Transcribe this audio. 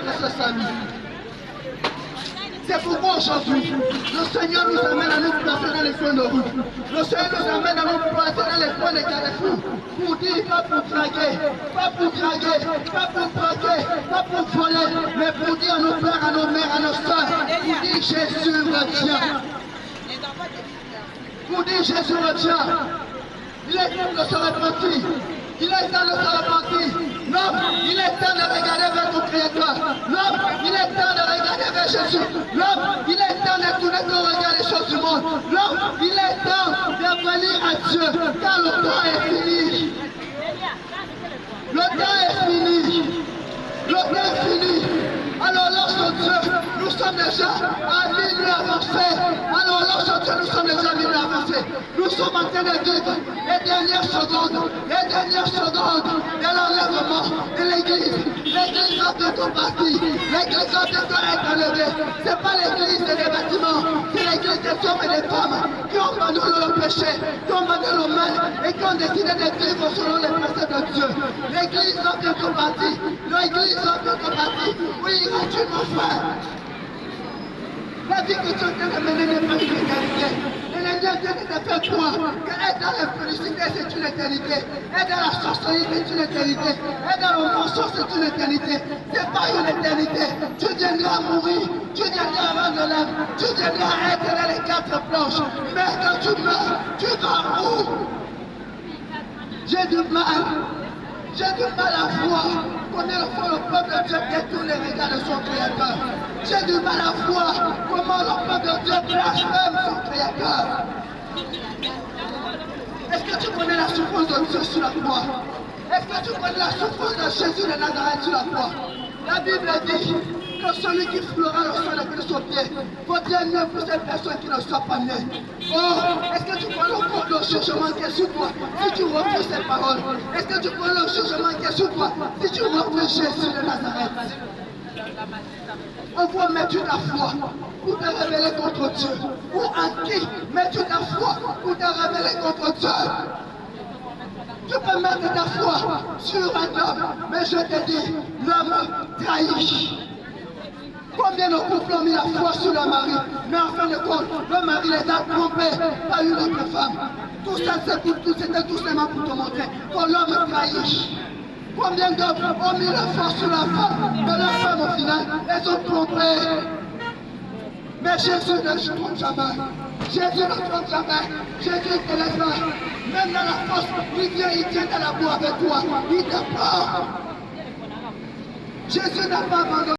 connaître ce salut. C'est pourquoi aujourd'hui, le Seigneur nous amène à nous placer dans les coins de route. Le Seigneur nous amène à nous placer dans les coins des carrefours pour dire pas pour draguer, pas pour draguer, pas pour braquer, pas pour voler, mais pour dire à nos pères, à nos mères, à nos soeurs, pour dire Jésus retient. Pour dire Jésus retient. Il est temps de se repentir. Il est temps de se repentir. L'homme, il est temps de regarder vers ton Créateur. L'homme, il est temps de regarder vers Jésus. L'homme, il est temps de tourner ton regard les choses du monde. L'homme, il est temps de venir à Dieu, car le temps est fini. Le temps est fini. Le temps est fini. Alors lorsque Dieu, nous sommes déjà à minuit avancé. Alors lorsque Dieu, nous sommes déjà à minuit avancé. Nous sommes en train de vivre les dernières secondes de l'enlèvement de l'Église. L'Église va bientôt partir. L'Église va bientôt être enlevée. Ce n'est pas l'Église des bâtiments, c'est l'Église des hommes et des femmes qui ont abandonné le péché, qui ont abandonné le mal et qui ont décidé de vivre selon les préceptes de Dieu. L'Église va bientôt partir. L'Église va bientôt partir. Oui, tu mon frère. La vie que tu es en train de mener n'est pas une éternité. Et le Dieu ne te fait croire qu'être dans l'infélicité c'est une éternité. Être dans la sorcellerie c'est une éternité. Être dans le mensonge c'est une éternité. Ce n'est pas une éternité. Tu viendras mourir. Tu viendras avant de l'âme. Tu viendras être dans les quatre planches. Mais quand tu meurs, tu vas où? J'ai du mal. J'ai du mal à voir combien de fois le peuple de Dieu détourne les regards de son Créateur. J'ai du mal à voir comment le peuple de Dieu blasphème son Créateur. Est-ce que tu connais la souffrance de Dieu sur la croix? Est-ce que tu connais la souffrance de Jésus de Nazareth sur la croix? La Bible dit que celui qui foulera le sol de Christ aux pieds vaudrait mieux pour cette personne qui ne soit pas née. Oh, est-ce que tu connais encore le jugement qui est sur toi si tu refuses ces paroles? Est-ce que tu connais le jugement qui est sur toi si tu refuses Jésus de Nazareth? On voit mettre ta foi pour te révéler contre Dieu. Ou en qui mets-tu ta foi pour te révéler contre Dieu? Tu peux mettre ta foi sur un homme, mais je te dis, l'homme trahit. Combien de couples ont mis la foi sur leur mari, mais en fin de compte, le mari les a trompés par une autre femme. Tout ça, c'était tout simplement pour te montrer que l'homme trahit. Combien d'hommes ont mis la foi sur la femme, mais la femme au final, les ont trompés. Mais Jésus ne se trompe jamais. Jésus ne trompe jamais. Jésus ne te laisse pas. Même dans la fosse, il vient dans la boue avec toi. Il te porte. Jésus n'a pas abandonné.